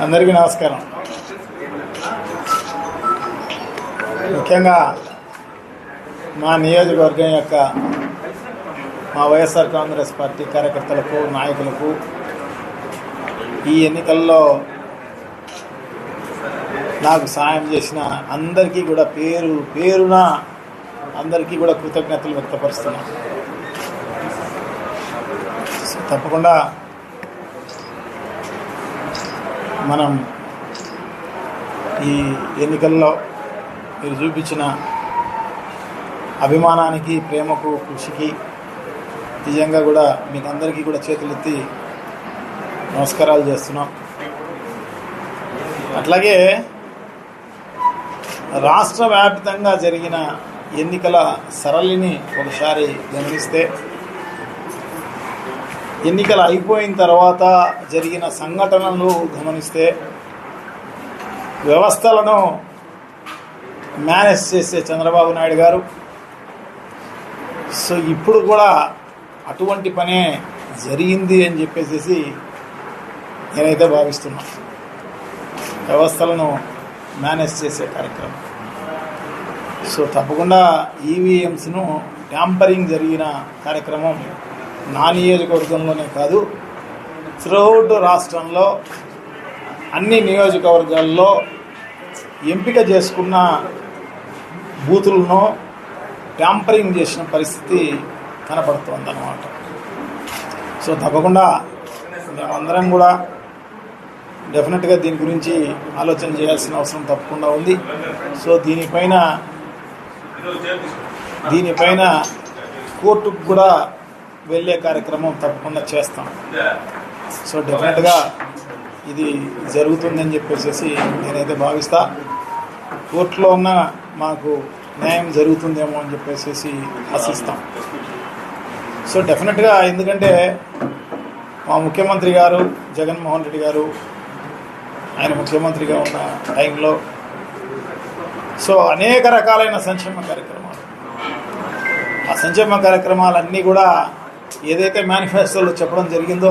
అందరికీ నమస్కారం. ముఖ్యంగా మా నియోజకవర్గం యొక్క మా వైఎస్ఆర్ కాంగ్రెస్ పార్టీ కార్యకర్తలకు, నాయకులకు ఈ ఎన్నికల్లో నాకు సాయం చేసిన అందరికీ కూడా పేరు పేరున అందరికీ కూడా కృతజ్ఞతలు వ్యక్తపరుస్తున్నాను. తప్పకుండా మనం ఈ ఎన్నికల్లో మీరు చూపించిన అభిమానానికి, ప్రేమకు, కృషికి నిజంగా కూడా మీకు అందరికీ కూడా చేతులెత్తి నమస్కారాలు చేస్తున్నాం. అట్లాగే రాష్ట్ర వ్యాప్తంగా జరిగిన ఎన్నికల సరళిని ఒకసారి గమనిస్తే, ఎన్నికలు అయిపోయిన తర్వాత జరిగిన సంఘటనలు గమనిస్తే, వ్యవస్థలను మేనేజ్ చేసే చంద్రబాబు నాయుడు గారు సో ఇప్పుడు కూడా అటువంటి పనే జరిగింది అని చెప్పేసి నేనైతే భావిస్తున్నా. వ్యవస్థలను మేనేజ్ చేసే కార్యక్రమం. సో తప్పకుండా ఈవీఎంస్ను ట్యాంపరింగ్ జరిగిన కార్యక్రమం నా నియోజకవర్గంలోనే కాదు, త్రూఅవుట్ రాష్ట్రంలో అన్ని నియోజకవర్గాల్లో ఎంపిక చేసుకున్న బూతులను ట్యాంపరింగ్ చేసిన పరిస్థితి కనపడుతోందన్నమాట. సో తప్పకుండా మేమందరం కూడా డెఫినెట్గా దీని గురించి ఆలోచన చేయాల్సిన అవసరం తప్పకుండా ఉంది. సో దీనిపైన కోర్టుకు కూడా వెళ్ళే కార్యక్రమం తప్పకుండా చేస్తాం. సో డెఫినెట్గా ఇది జరుగుతుందని చెప్పేసి నేనైతే భావిస్తా. కోర్టులో ఉన్న మాకు న్యాయం జరుగుతుందేమో అని చెప్పేసి ఆశిస్తాం. సో డెఫినెట్గా ఎందుకంటే మా ముఖ్యమంత్రి గారు జగన్మోహన్ రెడ్డి గారు ఆయన ముఖ్యమంత్రిగా ఉన్న టైంలో సో అనేక రకాలైన సంక్షేమ కార్యక్రమాలు, ఆ సంక్షేమ కార్యక్రమాలన్నీ కూడా ఏదైతే మేనిఫెస్టోలో చెప్పడం జరిగిందో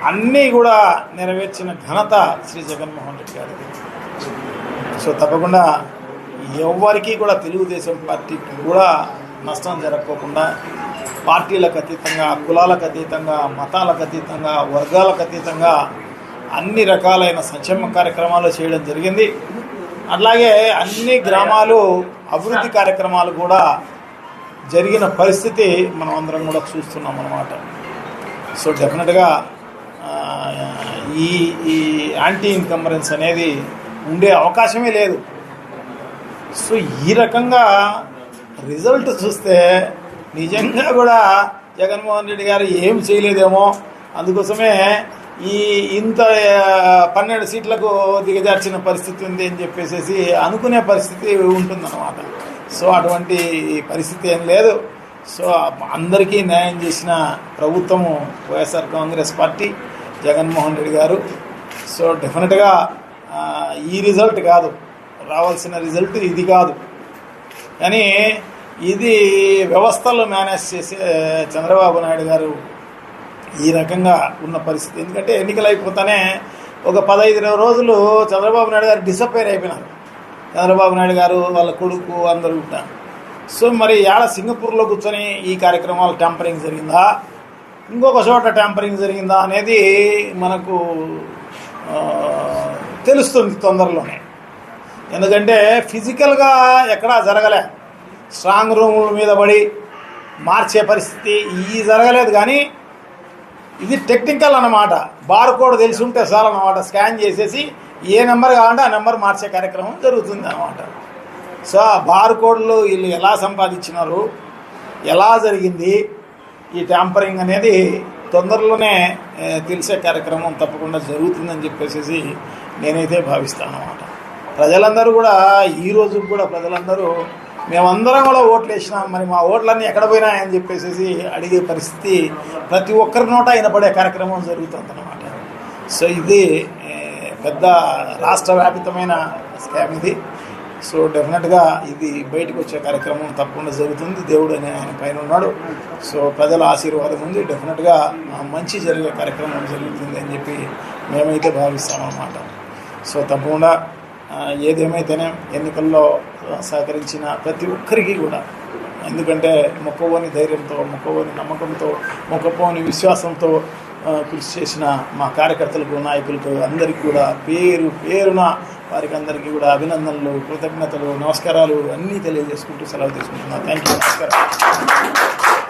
అన్నీ కూడా నెరవేర్చిన ఘనత శ్రీ జగన్మోహన్ రెడ్డి గారికి. సో తప్పకుండా ఎవరికి కూడా తెలుగుదేశం పార్టీకి కూడా నష్టం జరగకోకుండా పార్టీలకు అతీతంగా, కులాలకు అతీతంగా, మతాలకు అతీతంగా, వర్గాలకు అతీతంగా అన్ని రకాలైన సంక్షేమ కార్యక్రమాలు చేయడం జరిగింది. అట్లాగే అన్ని గ్రామాలు అభివృద్ధి కార్యక్రమాలు కూడా జరిగిన పరిస్థితి మనం అందరం కూడా చూస్తున్నాం అన్నమాట. సో డెఫినెట్గా ఈ యాంటీ ఇన్కంబరెన్స్ అనేది ఉండే అవకాశమే లేదు. సో ఈ రకంగా రిజల్ట్ చూస్తే నిజంగా కూడా జగన్మోహన్ రెడ్డి గారు ఏం చేయలేదేమో, అందుకోసమే ఇంత 12 సీట్లకు దిగజార్చిన పరిస్థితి ఉంది అని చెప్పేసి అనుకునే పరిస్థితి ఉంటుందన్నమాట. సో అటువంటి పరిస్థితి ఏం లేదు. సో అందరికీ న్యాయం చేసిన ప్రభుత్వము వైఎస్ఆర్ కాంగ్రెస్ పార్టీ, జగన్మోహన్ రెడ్డి గారు. సో డెఫినెట్గా ఈ రిజల్ట్ కాదు, రావాల్సిన రిజల్ట్ ఇది కాదు, కానీ ఇది వ్యవస్థలు మేనేజ్ చేసే చంద్రబాబు నాయుడు గారు ఈ రకంగా ఉన్న పరిస్థితి. ఎందుకంటే ఎన్నికలు అయిపోతానే ఒక 15-20 రోజులు చంద్రబాబు నాయుడు గారు డిసప్పేర్ అయిపోయినారు. చంద్రబాబు నాయుడు గారు, వాళ్ళ కొడుకు అందరూ ఉంటారు. సో మరి ఏడ సింగపూర్లో కూర్చొని ఈ కార్యక్రమాలు ట్యాంపరింగ్ జరిగిందా, ఇంకొక చోట ట్యాంపరింగ్ జరిగిందా అనేది మనకు తెలుస్తుంది తొందరలోనే. ఎందుకంటే ఫిజికల్గా ఎక్కడా జరగలే, స్ట్రాంగ్ రూముల మీద పడి మార్చే పరిస్థితి ఈ జరగలేదు. కానీ ఇది టెక్నికల్ అన్నమాట. బార్ కోడ్ తెలిసి ఉంటే చాలు అన్నమాట. స్కాన్ చేసేసి ఏ నెంబర్ కావాలంటే ఆ నెంబర్ మార్చే కార్యక్రమం జరుగుతుంది అన్నమాట. సో ఆ బార్ కోడ్లు వీళ్ళు ఎలా సంపాదించినారు, ఎలా జరిగింది ఈ ట్యాంపరింగ్ అనేది తొందరలోనే తెలిసే కార్యక్రమం తప్పకుండా జరుగుతుందని చెప్పేసి నేనైతే భావిస్తాను అన్నమాట. ప్రజలందరూ కూడా ఈరోజు కూడా ప్రజలందరూ మేమందరం కూడా ఓట్లు వేసినాం, మరి మా ఓట్లన్నీ ఎక్కడ పోయినాయని చెప్పేసి అడిగే పరిస్థితి ప్రతి ఒక్కరి నోట వినపడే కార్యక్రమం జరుగుతుందన్నమాట. సో ఇది పెద్ద రాష్ట్ర వ్యాపితమైన స్కామ్ ఇది. సో డెఫినెట్గా ఇది బయటకు వచ్చే కార్యక్రమం తప్పకుండా జరుగుతుంది. దేవుడు అనే ఆయన పైన ఉన్నాడు. సో ప్రజల ఆశీర్వాదం ఉంది. డెఫినెట్గా మంచి జరిగే కార్యక్రమం జరుగుతుంది అని చెప్పి మేమైతే భావిస్తామన్నమాట. సో తప్పకుండా ఏదేమైతేనే ఎన్నికల్లో సహకరించిన ప్రతి ఒక్కరికి కూడా, ఎందుకంటే మొక్కవోని ధైర్యంతో, మొక్కవోని నమ్మకంతో, మొక్కపోని విశ్వాసంతో కృషి చేసిన మా కార్యకర్తలకు, నాయకులకు అందరికీ కూడా పేరు పేరున వారికి అందరికీ కూడా అభినందనలు, కృతజ్ఞతలు, నమస్కారాలు అన్నీ తెలియజేసుకుంటూ సెలవు తీసుకుంటున్నాను. Thank you. నమస్కారం.